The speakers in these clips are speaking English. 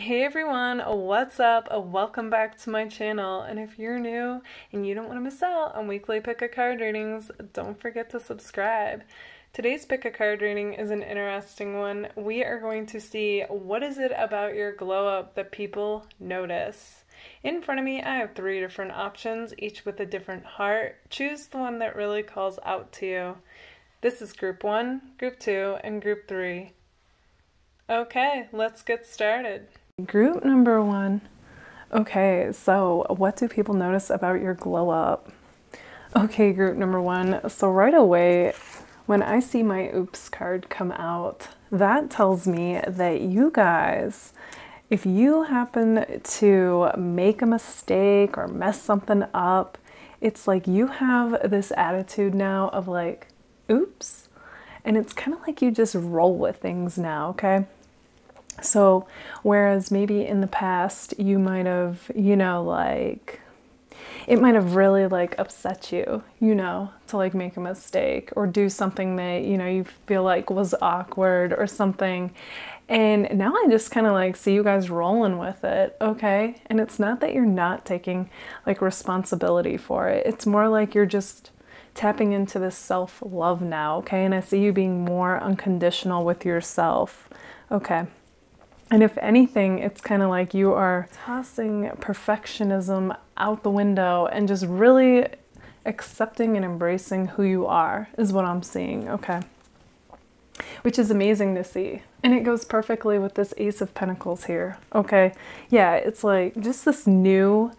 Hey everyone, what's up? Welcome back to my channel. And if you're new and you don't want to miss out on weekly pick a card readings, don't forget to subscribe. Today's pick a card reading is an interesting one. We are going to see what is it about your glow up that people notice. In front of me, I have 3 different options, each with a different heart. Choose the one that really calls out to you. This is group 1, group 2, and group 3. Okay, let's get started. Group number 1. Okay, so what do people notice about your glow up? Okay, group number 1. So right away, when I see my oops card come out, that tells me that you guys, if you happen to make a mistake or mess something up, it's like you have this attitude now of like, oops. And it's kind of like you just roll with things now, okay? So, whereas maybe in the past you might have, like, it might have really like upset you, to like make a mistake or do something that, you feel like was awkward or something. And now I just kind of like see you guys rolling with it, okay? And it's not that you're not taking like responsibility for it. It's more like you're just tapping into this self-love now, okay? And I see you being more unconditional with yourself, okay? And if anything, it's kind of like you are tossing perfectionism out the window and just really accepting and embracing who you are is what I'm seeing, okay? Which is amazing to see. And it goes perfectly with this Ace of Pentacles here, okay? Yeah, it's like just this new,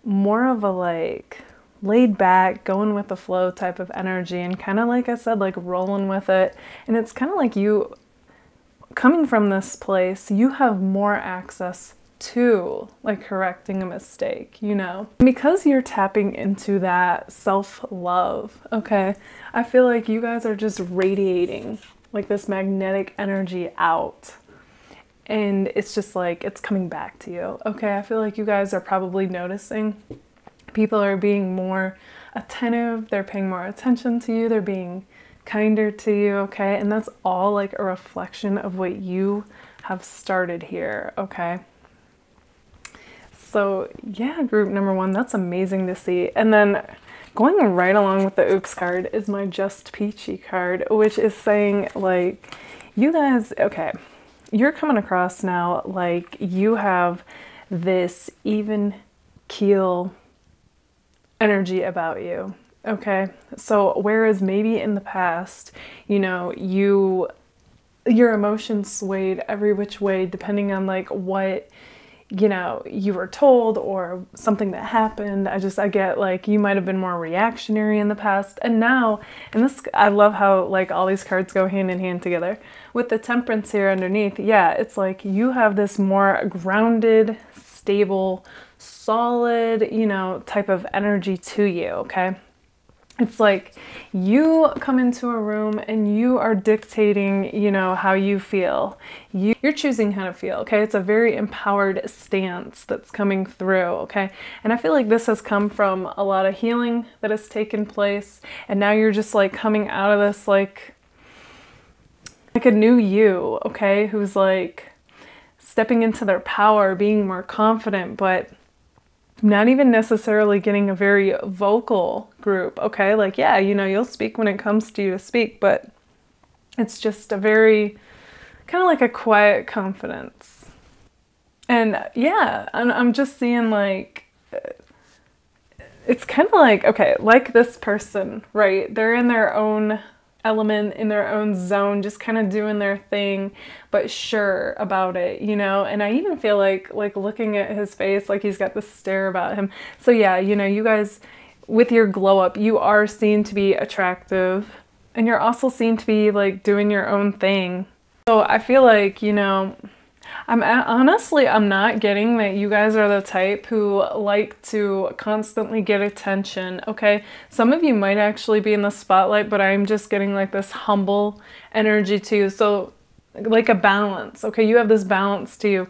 more of a like laid back, going with the flow type of energy and kind of like I said, like rolling with it. And it's kind of like you coming from this place, you have more access to like correcting a mistake, because you're tapping into that self-love, okay? I feel like you guys are just radiating like this magnetic energy out, and it's just like it's coming back to you, okay? I feel like you guys are probably noticing people are being more attentive, they're paying more attention to you, they're being kinder to you, okay? And that's all like a reflection of what you have started here, okay? So yeah, group number 1, that's amazing to see. And then going right along with the oops card is my Just Peachy card, which is saying like, you guys, okay, you're coming across now like you have this even keel energy about you. Okay, so whereas maybe in the past, your emotions swayed every which way depending on like what, you were told or something that happened. I get like you might have been more reactionary in the past. And now, and this, I love how like all these cards go hand in hand together. With the Temperance here underneath, yeah, it's like you have this more grounded, stable, solid, type of energy to you, okay? It's like you come into a room and you are dictating, how you feel. You're choosing how to feel, okay? It's a very empowered stance that's coming through, okay? And I feel like this has come from a lot of healing that has taken place. And now you're just like coming out of this like a new you, okay? Who's like stepping into their power, being more confident, but not even necessarily getting a very vocal group, okay? Like, yeah, you'll speak when it comes to you to speak, but it's just a very, kind of like a quiet confidence. And yeah, I'm just seeing like, it's kind of like, okay, like this person, right? They're in their own element, in their own zone, just kind of doing their thing, but sure about it, and I even feel like looking at his face, like he's got this stare about him. So yeah, you guys with your glow up, you are seen to be attractive and you're also seen to be like doing your own thing. So I feel like, I'm not getting that you guys are the type who like to constantly get attention, okay? Some of you might actually be in the spotlight, but I'm just getting like this humble energy to you. So like a balance, okay? You have this balance to you.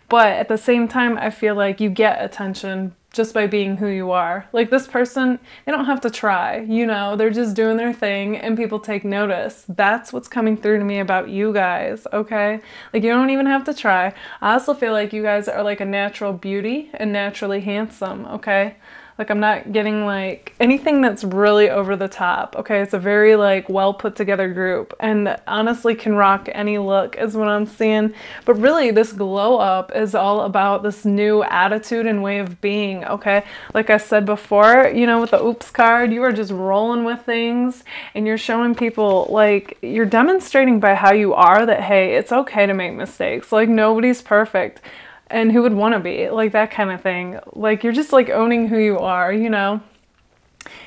But at the same time, I feel like you get attention just by being who you are. Like this person, they don't have to try, you know, they're just doing their thing and people take notice. That's what's coming through to me about you guys, okay? Like you don't even have to try. I also feel like you guys are like a natural beauty and naturally handsome, okay? Like I'm not getting like anything that's really over the top, okay? It's a very like well put together group and honestly can rock any look is what I'm seeing. But really this glow up is all about this new attitude and way of being, okay? Like I said before, you know, with the oops card, you are just rolling with things and you're showing people, like you're demonstrating by how you are that, hey, it's okay to make mistakes. Like nobody's perfect. And who would want to be, like that kind of thing. Like you're just like owning who you are, you know?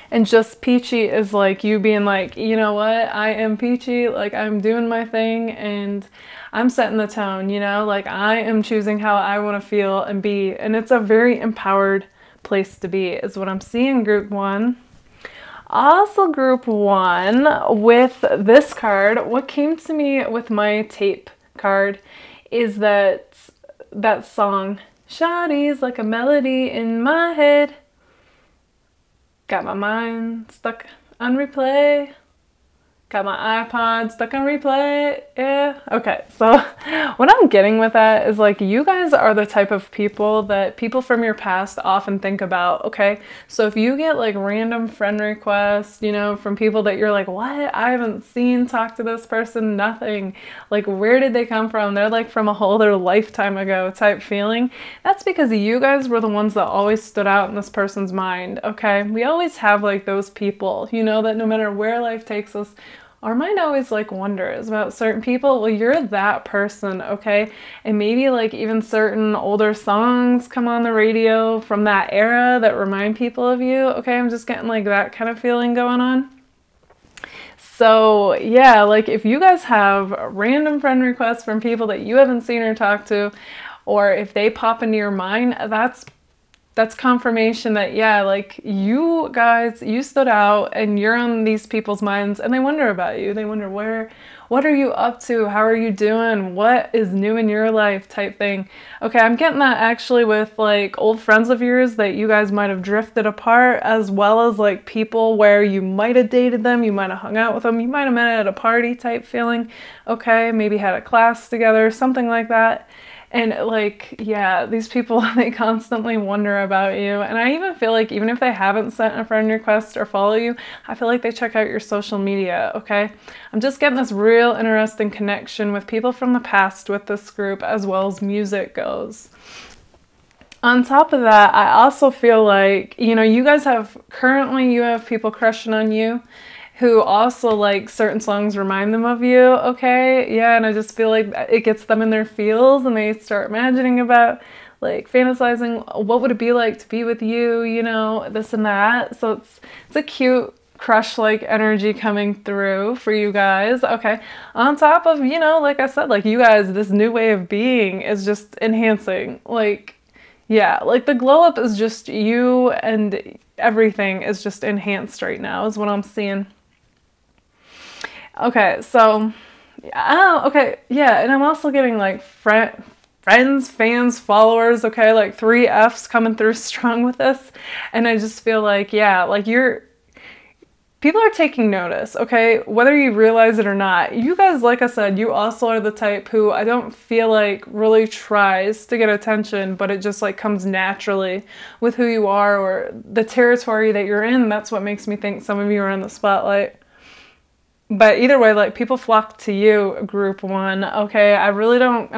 And just peachy is like you being like, you know what, I am peachy, like I'm doing my thing and I'm setting the tone, you know? Like I am choosing how I want to feel and be. And it's a very empowered place to be is what I'm seeing, group one. Also group one with this card, what came to me with my tape card is that song, Shawty's like a melody in my head, got my mind stuck on replay, got my iPod stuck on replay, yeah. Okay, so what I'm getting with that is like you guys are the type of people that people from your past often think about, okay? So if you get like random friend requests, you know, from people that you're like, what? I haven't seen, talked to this person, nothing. Like where did they come from? They're like from a whole other lifetime ago type feeling. That's because you guys were the ones that always stood out in this person's mind, okay? We always have like those people, you know, that no matter where life takes us, our mind always like wonders about certain people. Well, you're that person, okay? And maybe like even certain older songs come on the radio from that era that remind people of you, okay? I'm just getting like that kind of feeling going on. So yeah, like if you guys have random friend requests from people that you haven't seen or talked to, or if they pop into your mind, that's confirmation that, yeah, like you guys, you stood out and you're on these people's minds and they wonder about you. They wonder what are you up to? How are you doing? What is new in your life type thing. Okay, I'm getting that actually with like old friends of yours that you guys might have drifted apart, as well as like people where you might have dated them, you might have hung out with them, you might have met at a party type feeling. Okay, maybe had a class together, something like that. And like, yeah, these people, they constantly wonder about you. And I even feel like even if they haven't sent a friend request or follow you, I feel like they check out your social media, okay? I'm just getting this real interesting connection with people from the past with this group, as well as music goes. On top of that, I also feel like, you know, you guys have, currently you have people crushing on you who also like certain songs remind them of you, okay? Yeah, and I just feel like it gets them in their feels and they start imagining about, like fantasizing, what would it be like to be with you, you know, this and that. So it's a cute crush-like energy coming through for you guys, okay? On top of, you know, like I said, like you guys, this new way of being is just enhancing, like, yeah, like the glow up is just you and everything is just enhanced right now is what I'm seeing. Okay, so, okay, yeah, and I'm also getting like friends, fans, followers, okay, like 3 Fs coming through strong with this, and I just feel like, yeah, like people are taking notice, okay, whether you realize it or not. You guys, like I said, you also are the type who I don't feel like really tries to get attention, but it just like comes naturally with who you are or the territory that you're in. That's what makes me think some of you are in the spotlight. But either way, like people flock to you, group one, okay? I'm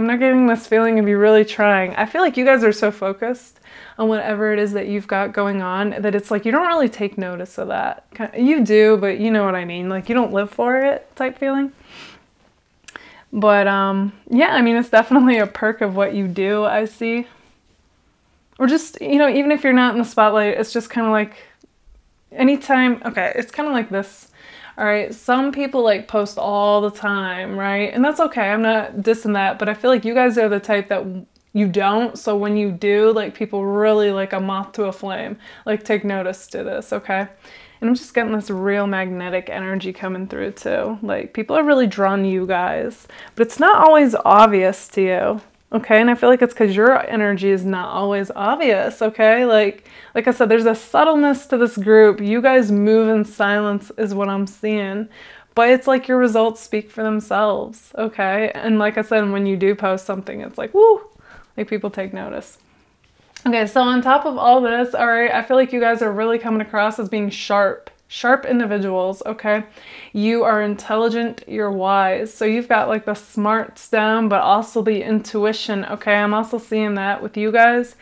not getting this feeling of you really trying. I feel like you guys are so focused on whatever it is that you've got going on that it's like you don't really take notice of that. You do, but you know what I mean. Like you don't live for it type feeling. But yeah, I mean, it's definitely a perk of what you do, I see. Or just, you know, even if you're not in the spotlight, it's just kind of like anytime, okay, it's kind of like this. All right, some people like post all the time, right? And that's okay, I'm not dissing that, but I feel like you guys are the type that you don't, so when you do, like people really like a moth to a flame, like take notice to this, okay? And I'm just getting this real magnetic energy coming through too. Like people are really drawn to you guys, but it's not always obvious to you. Okay, and I feel like it's because your energy is not always obvious, okay? Like I said, there's a subtleness to this group. You guys move in silence is what I'm seeing. But it's like your results speak for themselves, okay? And like I said, when you do post something, it's like, woo, like people take notice. Okay, so on top of all this, all right, I feel like you guys are really coming across as being sharp individuals, okay? You are intelligent, you're wise. So you've got like the smarts down, but also the intuition, okay? I'm also seeing that with you guys.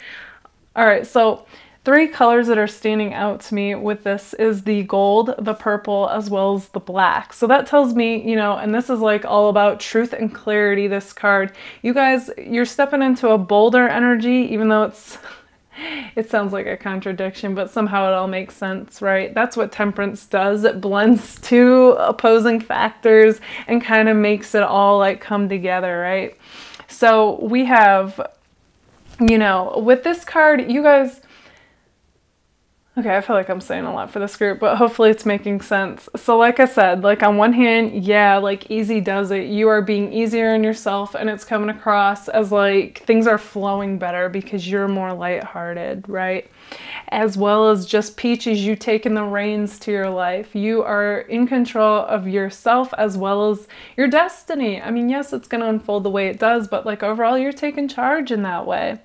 All right, so 3 colors that are standing out to me with this is the gold, the purple, as well as the black. So that tells me, you know, and this is like all about truth and clarity, this card. You guys, you're stepping into a bolder energy, even though it sounds like a contradiction, but somehow it all makes sense, right? That's what temperance does. It blends 2 opposing factors and kind of makes it all like come together, right? So we have, you know, with this card, you guys, okay, I feel like I'm saying a lot for this group, but hopefully it's making sense. So like I said, like on one hand, yeah, like easy does it. You are being easier on yourself and it's coming across as like things are flowing better because you're more lighthearted, right? As well as just peaches, you taking the reins to your life. You are in control of yourself as well as your destiny. I mean, yes, it's going to unfold the way it does, but like overall, you're taking charge in that way.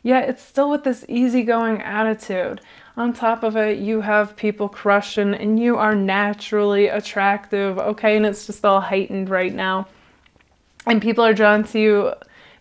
Yeah, it's still with this easygoing attitude. On top of it, you have people crushing and you are naturally attractive, okay? And it's just all heightened right now. And people are drawn to you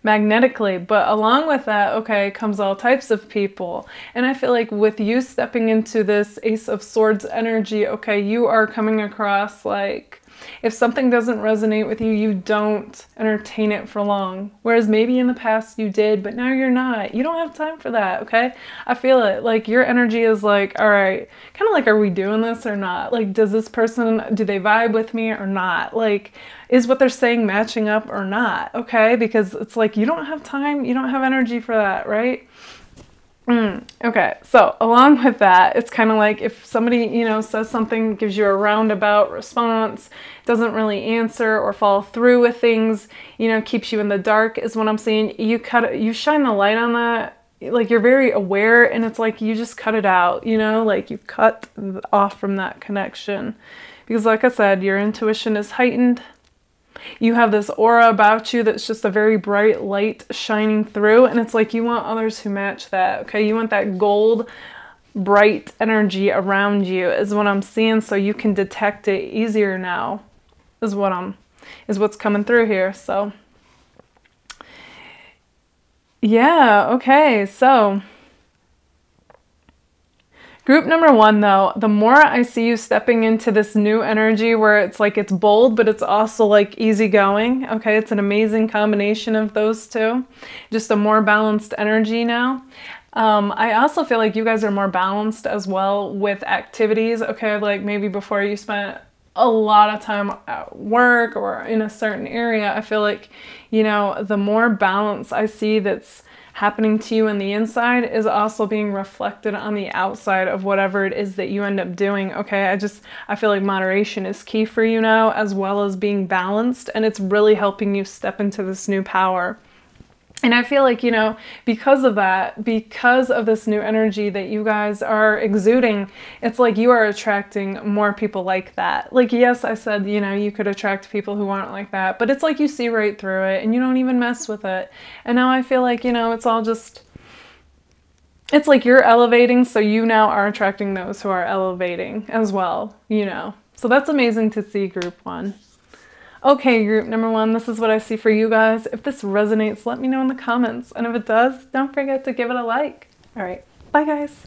magnetically, but along with that, okay, comes all types of people. And I feel like with you stepping into this Ace of Swords energy, okay, you are coming across like, if something doesn't resonate with you, you don't entertain it for long. Whereas maybe in the past you did, but now you're not. You don't have time for that, okay? I feel it. Like your energy is like, all right, kind of like, are we doing this or not? Like, does this person, do they vibe with me or not? Like, is what they're saying matching up or not, okay? Because it's like, you don't have time, you don't have energy for that, right? Okay, so along with that, it's kind of like if somebody, you know, says something, gives you a roundabout response, doesn't really answer or follow through with things, you know, keeps you in the dark is what I'm saying. You shine the light on that, like you're very aware, and it's like you just cut it out, you know, like you cut off from that connection. Because like I said, your intuition is heightened. You have this aura about you that's just a very bright light shining through, and it's like you want others who match that, okay? You want that gold, bright energy around you is what I'm seeing, so you can detect it easier now is what's coming through here. So yeah, okay, so group number 1, though, the more I see you stepping into this new energy where it's like it's bold, but it's also like easygoing, okay? It's an amazing combination of those two. Just a more balanced energy now. I also feel like you guys are more balanced as well with activities, okay? Like maybe before you spent a lot of time at work or in a certain area, I feel like, you know, the more balance I see that's happening to you in the inside is also being reflected on the outside of whatever it is that you end up doing, okay? I feel like moderation is key for you now, as well as being balanced, and it's really helping you step into this new power. And I feel like, you know, because of that, because of this new energy that you guys are exuding, it's like you are attracting more people like that. Like, yes, I said, you know, you could attract people who aren't like that, but it's like you see right through it and you don't even mess with it. And now I feel like, you know, it's all just, it's like you're elevating, so you now are attracting those who are elevating as well, you know. So that's amazing to see, group 1. Okay, group number 1, this is what I see for you guys. If this resonates, let me know in the comments. And if it does, don't forget to give it a like. All right, bye guys.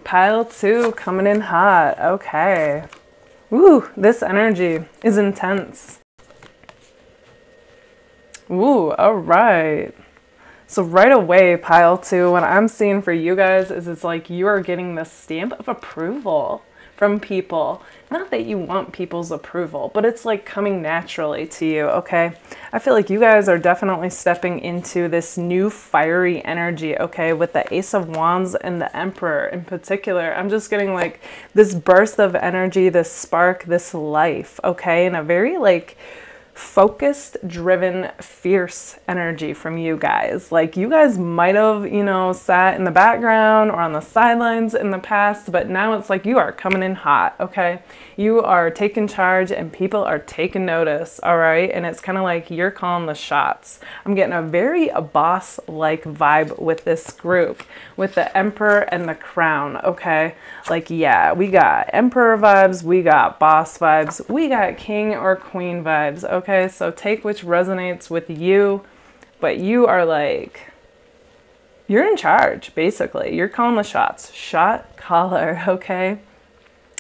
Pile 2 coming in hot. Okay. Ooh, this energy is intense. Ooh, all right. So right away, pile 2, what I'm seeing for you guys is it's like you are getting the stamp of approval from people. Not that you want people's approval, but it's like coming naturally to you, okay? I feel like you guys are definitely stepping into this new fiery energy, okay? With the Ace of Wands and the Emperor in particular, I'm just getting like this burst of energy, this spark, this life, okay? And a very like focused, driven, fierce energy from you guys. Like you guys might have, you know, sat in the background or on the sidelines in the past, but now it's like you are coming in hot, okay? You are taking charge and people are taking notice, all right? And it's kind of like you're calling the shots. I'm getting a very boss-like vibe with this group, with the Emperor and the Crown, okay? Like, yeah, we got Emperor vibes, we got boss vibes, we got King or Queen vibes, okay? So take which resonates with you, but you are like, you're in charge, basically. You're calling the shots. Shot caller, okay?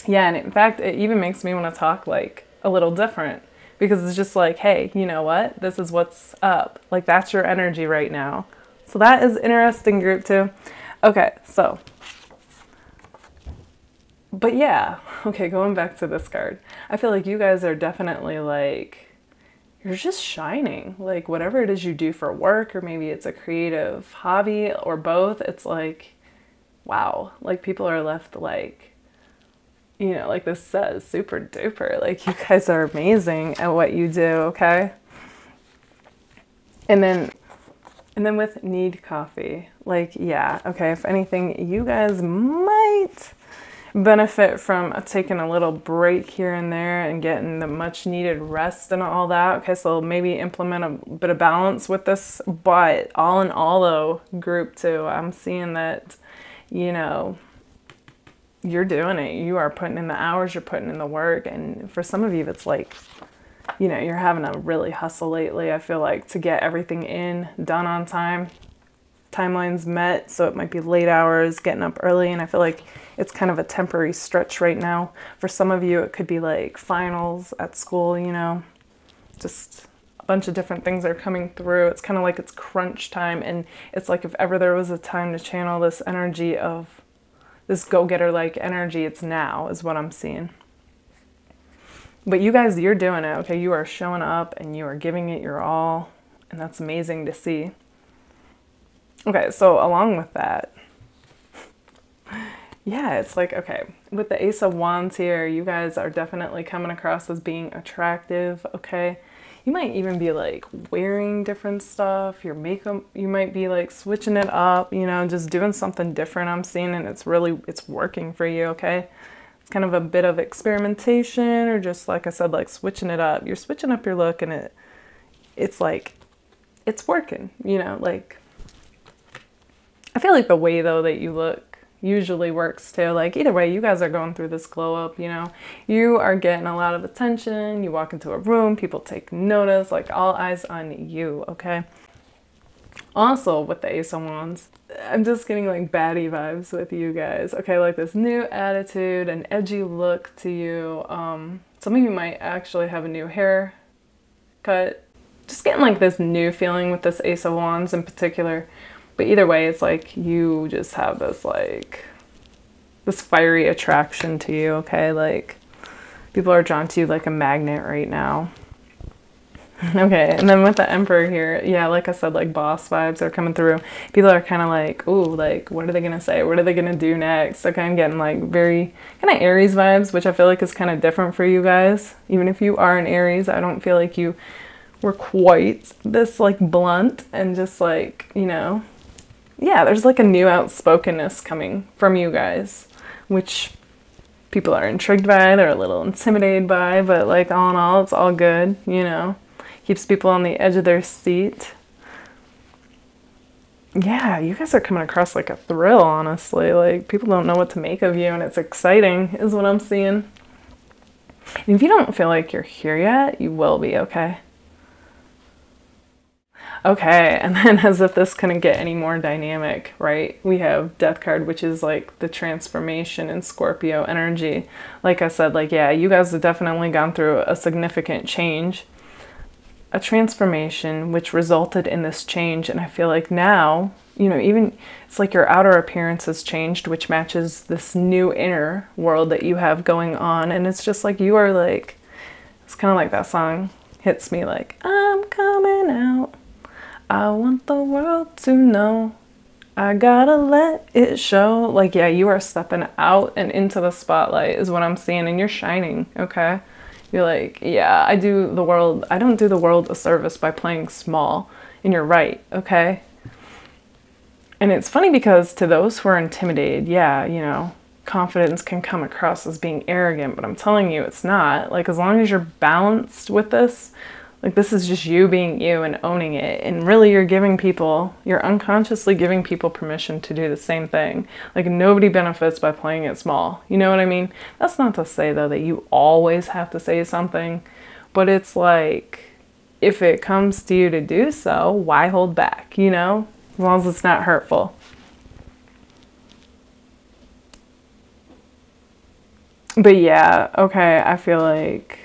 Yeah, and in fact, it even makes me want to talk like a little different because it's just like, hey, you know what? This is what's up. Like, that's your energy right now. So that is interesting, group two. Okay, so, but yeah, okay, going back to this card. I feel like you guys are definitely like, you're just shining. Like, whatever it is you do for work, or maybe it's a creative hobby or both, it's like, wow, like people are left like, you know, like this says, super duper. Like, you guys are amazing at what you do, okay? And then with need coffee, like, yeah, okay, if anything, you guys might benefit from taking a little break here and there and getting the much needed rest and all that. Okay, so maybe implement a bit of balance with this, but all in all though, group two, I'm seeing that, you know, you're doing it. You are putting in the hours, you're putting in the work. And for some of you, it's like, you know, you're having to really hustle lately, I feel like, to get everything done on time. Timelines met, so it might be late hours, getting up early, and I feel like it's kind of a temporary stretch right now. For some of you, it could be like finals at school, you know, just a bunch of different things are coming through. It's kind of like it's crunch time, and it's like if ever there was a time to channel this energy of this go-getter-like energy, it's now, is what I'm seeing. But you guys, you're doing it, okay? You are showing up and you are giving it your all, and that's amazing to see. Okay, so along with that, yeah, it's like, okay, with the Ace of Wands here, you guys are definitely coming across as being attractive, okay? You might even be like wearing different stuff, your makeup, you might be like switching it up, you know, just doing something different, I'm seeing, and it's working for you, okay? It's kind of a bit of experimentation, or just like I said, like switching it up. You're switching up your look, and it's like, it's working, you know, like, I feel like the way though that you look usually works too. Like, either way, you guys are going through this glow up, you know, you are getting a lot of attention. You walk into a room, people take notice, like all eyes on you, okay? Also with the Ace of Wands, I'm just getting like baddie vibes with you guys, okay? Like this new attitude, an edgy look to you. Some of you might actually have a new haircut. Just getting like this new feeling with this Ace of Wands in particular. But either way, it's like you just have this like, this fiery attraction to you, okay? Like people are drawn to you like a magnet right now. Okay, and then with the Emperor here, yeah, like I said, like boss vibes are coming through. People are kind of like, ooh, like what are they gonna say? What are they gonna do next? Okay, I'm getting like very kind of Aries vibes, which I feel like is kind of different for you guys. Even if you are an Aries, I don't feel like you were quite this like blunt and just like, you know, yeah, there's like a new outspokenness coming from you guys, which people are intrigued by, they're a little intimidated by, but like all in all, it's all good, you know, keeps people on the edge of their seat. Yeah, you guys are coming across like a thrill, honestly, like people don't know what to make of you, and it's exciting is what I'm seeing. And if you don't feel like you're here yet, you will be, okay? Okay, and then as if this couldn't get any more dynamic, right? We have Death card, which is like the transformation in Scorpio energy. Like I said, like, yeah, you guys have definitely gone through a significant change, a transformation, which resulted in this change. And I feel like now, you know, even it's like your outer appearance has changed, which matches this new inner world that you have going on. And it's just like you are like, it's kind of like that song hits me like, I'm coming out. I want the world to know. I gotta let it show. Like, yeah, you are stepping out and into the spotlight is what I'm seeing, and you're shining, okay? You're like, yeah, I don't do the world a service by playing small. And you're right, okay? And it's funny because to those who are intimidated, yeah, you know, confidence can come across as being arrogant, but I'm telling you, it's not. Like, as long as you're balanced with this, like, this is just you being you and owning it. And really, you're unconsciously giving people permission to do the same thing. Like, nobody benefits by playing it small. You know what I mean? That's not to say, though, that you always have to say something. But it's like, if it comes to you to do so, why hold back, you know? As long as it's not hurtful. But yeah, okay, I feel like,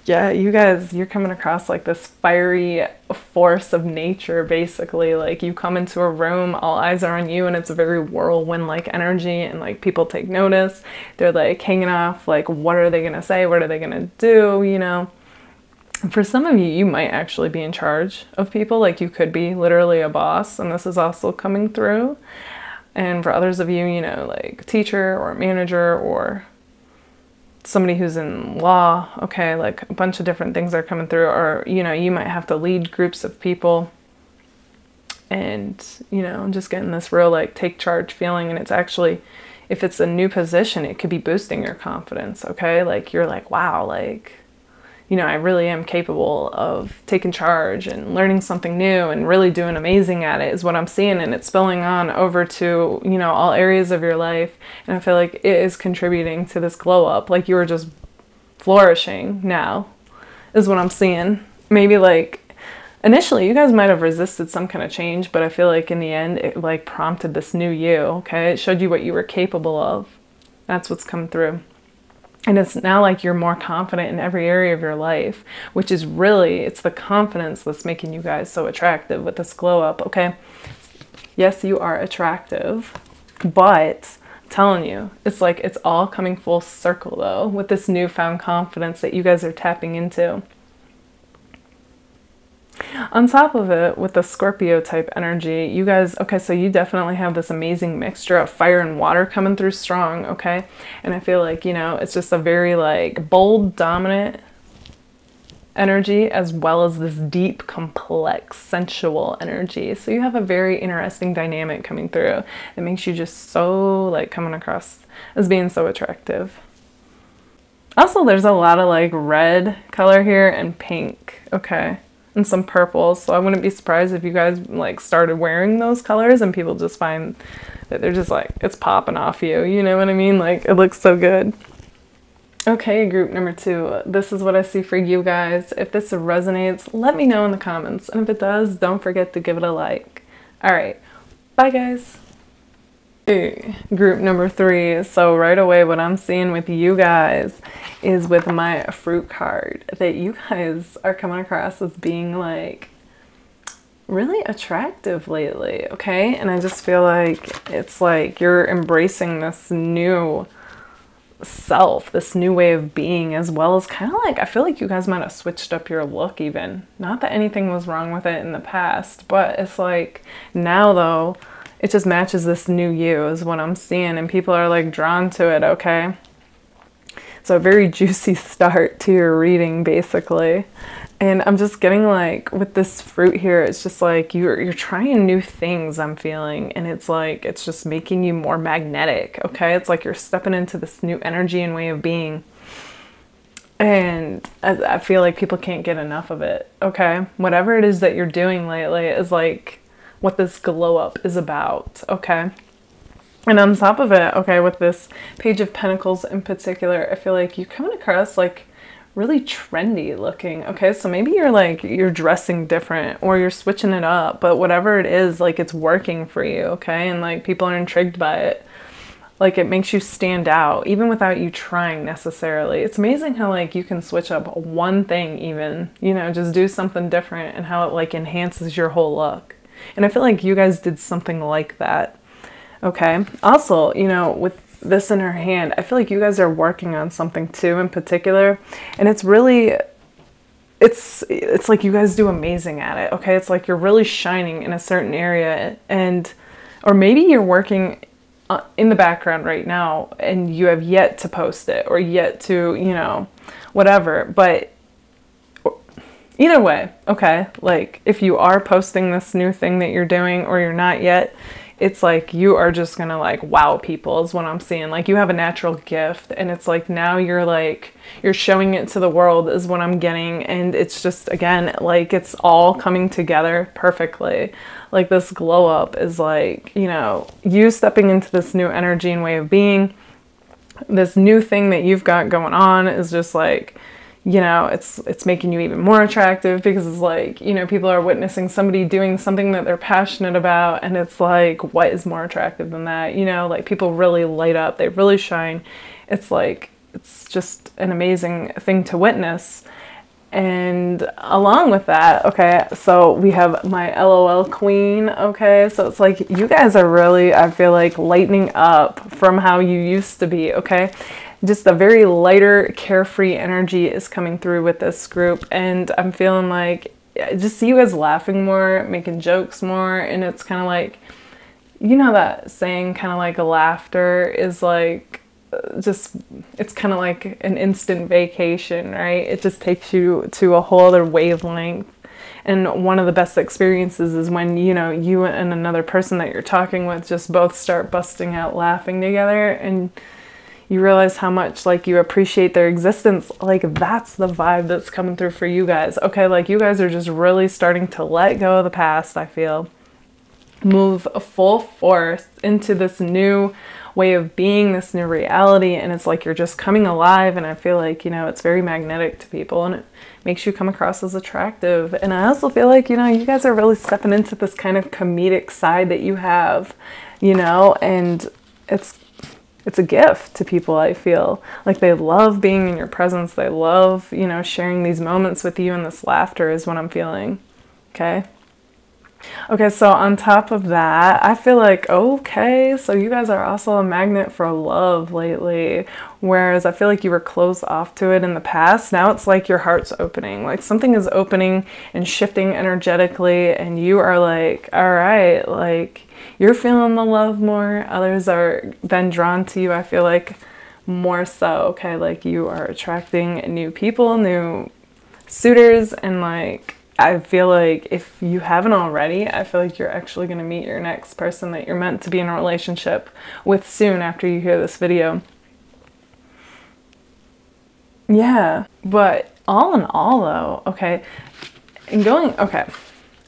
yeah, you guys, you're coming across like this fiery force of nature, basically. Like, you come into a room, all eyes are on you, and it's a very whirlwind-like energy, and like people take notice. They're like hanging off, like, what are they gonna say? What are they gonna do? You know? For some of you, you might actually be in charge of people. Like, you could be literally a boss, and this is also coming through. And for others of you, you know, like a teacher or a manager or somebody who's in law, okay, like a bunch of different things are coming through. Or, you know, you might have to lead groups of people and, you know, just getting this real like take charge feeling. And it's actually, if it's a new position, it could be boosting your confidence, okay? Like, you're like, wow, like, you know, I really am capable of taking charge and learning something new and really doing amazing at it is what I'm seeing. And it's spilling on over to, you know, all areas of your life. And I feel like it is contributing to this glow up. Like, you are just flourishing now is what I'm seeing. Maybe like initially you guys might have resisted some kind of change, but I feel like in the end it like prompted this new you, okay? It showed you what you were capable of. That's what's come through. And it's now like you're more confident in every area of your life, which is really, it's the confidence that's making you guys so attractive with this glow up, okay? Yes, you are attractive, but I'm telling you, it's like it's all coming full circle though with this newfound confidence that you guys are tapping into. On top of it, with the Scorpio type energy, you guys, okay, so you definitely have this amazing mixture of fire and water coming through strong, okay? And I feel like, you know, it's just a very like bold, dominant energy as well as this deep, complex, sensual energy. So you have a very interesting dynamic coming through that makes you just so like coming across as being so attractive. Also, there's a lot of like red color here and pink, okay? And some purples, so I wouldn't be surprised if you guys like started wearing those colors and people just find that they're just like, it's popping off you, you know what I mean? Like, it looks so good. Okay, group number 2, this is what I see for you guys. If this resonates, let me know in the comments, and if it does, don't forget to give it a like. All right, bye guys. Group number 3, so right away what I'm seeing with you guys is with my fruit card that you guys are coming across as being like really attractive lately, okay? And I just feel like it's like you're embracing this new self, this new way of being, as well as kind of like, I feel like you guys might have switched up your look even. Not that anything was wrong with it in the past, but it's like now though, it just matches this new you is what I'm seeing, and people are like drawn to it, okay? So a very juicy start to your reading, basically. And I'm just getting like, with this fruit here, it's just like you're trying new things, I'm feeling. And it's like, it's just making you more magnetic, okay? It's like you're stepping into this new energy and way of being. And I feel like people can't get enough of it, okay? Whatever it is that you're doing lately is like what this glow up is about, okay? And on top of it, okay, with this Page of Pentacles in particular, I feel like you're coming across like really trendy looking, okay? So maybe you're dressing different or you're switching it up, but whatever it is, like it's working for you, okay? And like people are intrigued by it. Like it makes you stand out even without you trying necessarily. It's amazing how like you can switch up one thing even, you know, just do something different and how it like enhances your whole look. And I feel like you guys did something like that. Okay. Also, you know, with this in her hand, I feel like you guys are working on something too in particular. And it's really, it's like you guys do amazing at it. Okay. It's like you're really shining in a certain area, and, or maybe you're working in the background right now, and you have yet to post it or yet to, you know, whatever. But either way, okay, like if you are posting this new thing that you're doing or you're not yet, it's like you are just gonna like wow people is what I'm seeing. Like you have a natural gift, and it's like now you're showing it to the world is what I'm getting. And it's just, again, like it's all coming together perfectly. Like this glow up is like, you know, you stepping into this new energy and way of being. This new thing that you've got going on is just like, you know, it's making you even more attractive, because it's like, you know, people are witnessing somebody doing something that they're passionate about, and it's like, what is more attractive than that? You know, like people really light up, they really shine. It's like, it's just an amazing thing to witness. And along with that, okay, so we have my LOL queen, okay, so it's like you guys are really, I feel like, lightening up from how you used to be, okay? Just a very lighter, carefree energy is coming through with this group, and I'm feeling like I just see you guys laughing more, making jokes more, and it's kind of like, you know that saying, kind of like a laughter is like, just, it's kind of like an instant vacation, right? It just takes you to a whole other wavelength. And one of the best experiences is when, you know, you and another person that you're talking with just both start busting out laughing together, and you realize how much like you appreciate their existence. Like that's the vibe that's coming through for you guys. Okay, like you guys are just really starting to let go of the past, I feel. Move full force into this new way of being, this new reality, and it's like you're just coming alive. And I feel like, you know, it's very magnetic to people, and it makes you come across as attractive. And I also feel like, you know, you guys are really stepping into this kind of comedic side that you have, you know, and it's a gift to people. I feel like they love being in your presence. They love, you know, sharing these moments with you, and this laughter is what I'm feeling. Okay. Okay, so on top of that, I feel like, okay, so you guys are also a magnet for love lately, whereas I feel like you were closed off to it in the past. Now it's like your heart's opening, like something is opening and shifting energetically, and you are like, all right, like you're feeling the love more. Others are then drawn to you, I feel like, more so, okay, like you are attracting new people, new suitors, and like I feel like if you haven't already, I feel like you're actually going to meet your next person that you're meant to be in a relationship with soon after you hear this video. Yeah, but all in all though, okay, okay,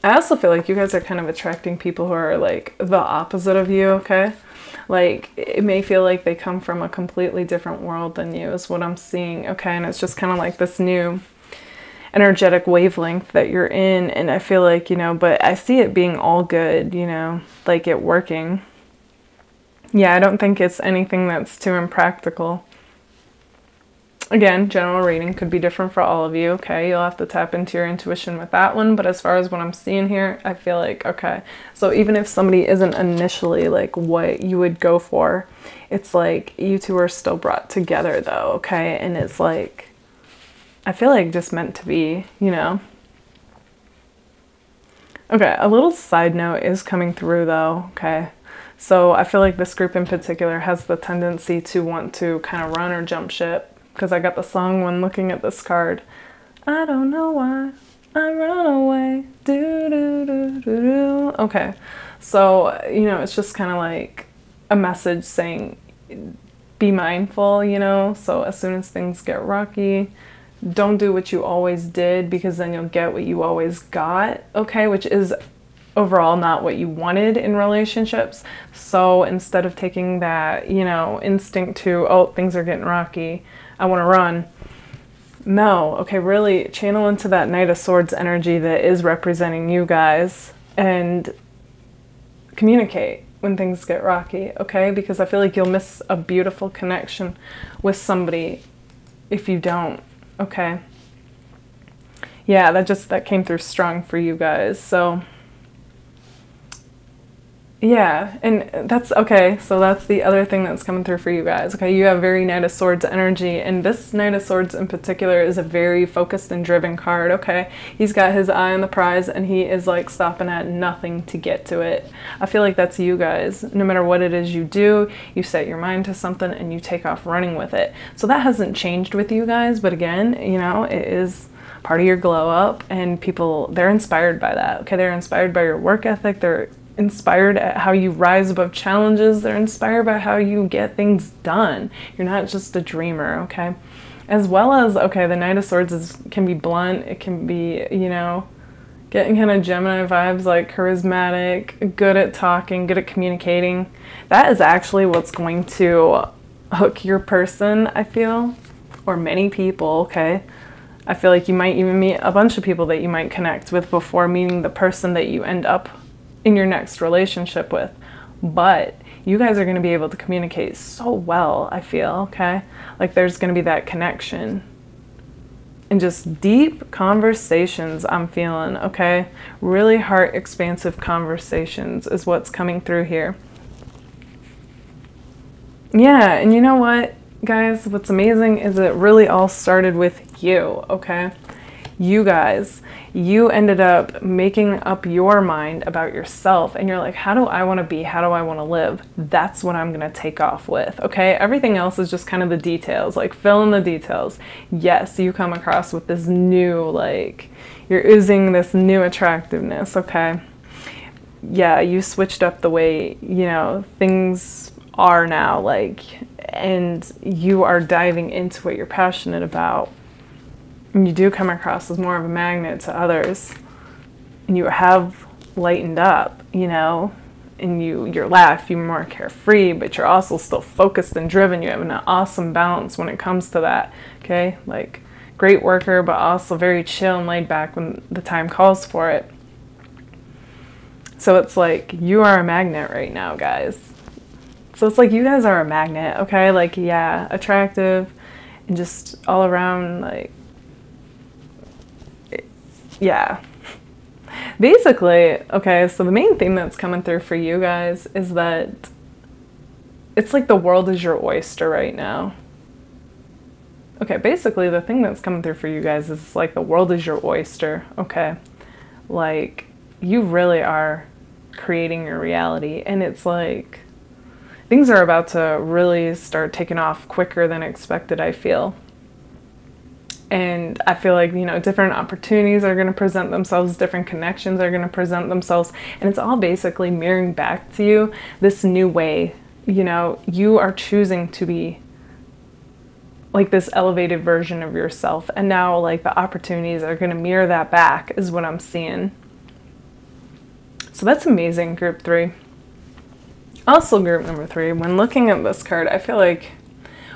I also feel like you guys are kind of attracting people who are like the opposite of you, okay? Like it may feel like they come from a completely different world than you is what I'm seeing, okay? And it's just kind of like this new energetic wavelength that you're in, and I feel like, you know, but I see it being all good, you know, like it working. Yeah, I don't think it's anything that's too impractical. Again, general reading could be different for all of you, okay? You'll have to tap into your intuition with that one, but as far as what I'm seeing here, I feel like, okay, so even if somebody isn't initially like what you would go for, it's like you two are still brought together though, okay? And it's like, I feel like just meant to be, you know? Okay, a little side note is coming through though, okay? So I feel like this group in particular has the tendency to want to kind of run or jump ship, because I got the song when looking at this card. I don't know why I run away, do do do do do. Okay, so, you know, it's just kind of like a message saying, be mindful, you know? So as soon as things get rocky, don't do what you always did, because then you'll get what you always got, okay? Which is overall not what you wanted in relationships. So instead of taking that, you know, instinct to, oh, things are getting rocky, I want to run. No, okay, really channel into that Knight of Swords energy that is representing you guys and communicate when things get rocky, okay? Because I feel like you'll miss a beautiful connection with somebody if you don't. Okay. Yeah, that came through strong for you guys. So Yeah, and that's okay. So that's the other thing that's coming through for you guys. Okay, you have very Knight of Swords energy, and this Knight of Swords in particular is a very focused and driven card. Okay, he's got his eye on the prize, and he is like stopping at nothing to get to it. I feel like that's you guys. No matter what it is you do, you set your mind to something and you take off running with it. So that hasn't changed with you guys, but again, you know, it is part of your glow up, and people, they're inspired by that. Okay, they're inspired by your work ethic. They're inspired at how you rise above challenges. They're inspired by how you get things done. You're not just a dreamer, okay? As well as, okay, the Knight of Swords can be blunt. It can be, you know, getting kind of Gemini vibes, like charismatic, good at talking, good at communicating. That is actually what's going to hook your person, I feel, or many people, okay? I feel like you might even meet a bunch of people that you might connect with before meeting the person that you end up in your next relationship with. But you guys are going to be able to communicate so well, I feel, okay? Like there's going to be that connection and just deep conversations I'm feeling, okay? Really heart expansive conversations is what's coming through here. Yeah, and you know what, guys? What's amazing is it really all started with you, okay? You guys, you ended up making up your mind about yourself, and you're like, how do I want to be? How do I want to live? That's what I'm going to take off with, okay? Everything else is just kind of the details, like fill in the details. Yes, you come across with this new, like, you're oozing this new attractiveness, okay? Yeah, you switched up the way, you know, things are now, like, and you are diving into what you're passionate about. And you do come across as more of a magnet to others, and you have lightened up, you know, and you're laugh, you're more carefree, but you're also still focused and driven. You have an awesome balance when it comes to that, okay? Like, great worker, but also very chill and laid back when the time calls for it. So it's like, you are a magnet right now, guys. So it's like, you guys are a magnet, okay? Like, yeah, attractive, and just all around, like, yeah. Basically, okay, so the main thing that's coming through for you guys is that it's like the world is your oyster right now. Okay, basically the thing that's coming through for you guys is like the world is your oyster, okay? Like, you really are creating your reality, and it's like things are about to really start taking off quicker than expected, I feel. And I feel like, you know, different opportunities are going to present themselves, different connections are going to present themselves, and it's all basically mirroring back to you this new way. You know, you are choosing to be like this elevated version of yourself, and now like the opportunities are going to mirror that back is what I'm seeing. So that's amazing, group 3. Also, group number 3, when looking at this card, I feel like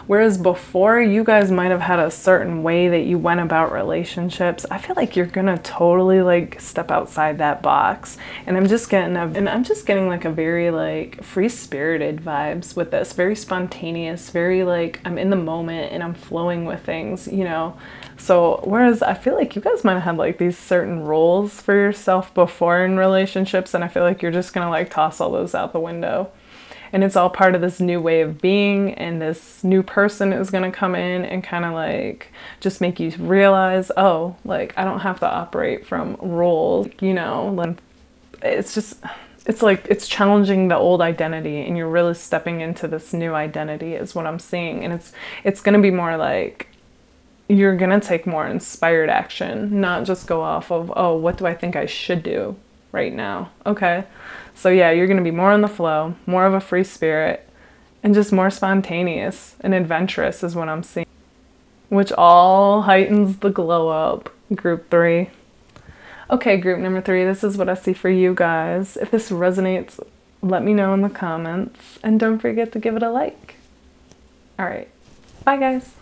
whereas before you guys might have had a certain way that you went about relationships, I feel like you're gonna totally like step outside that box. And I'm just getting like a very like free-spirited vibes with this, very spontaneous, very like I'm in the moment and I'm flowing with things, you know. So whereas I feel like you guys might have had like these certain roles for yourself before in relationships, and I feel like you're just gonna like toss all those out the window. And it's all part of this new way of being, and this new person is going to come in and kind of like just make you realize, oh, like I don't have to operate from roles, you know. It's just, it's like it's challenging the old identity, and you're really stepping into this new identity is what I'm seeing. And it's going to be more like you're going to take more inspired action, not just go off of, oh, what do I think I should do right now? Okay. So yeah, you're going to be more on the flow, more of a free spirit, and just more spontaneous and adventurous is what I'm seeing, which all heightens the glow up, group 3. Okay, group number 3, this is what I see for you guys. If this resonates, let me know in the comments, and don't forget to give it a like. All right, bye guys.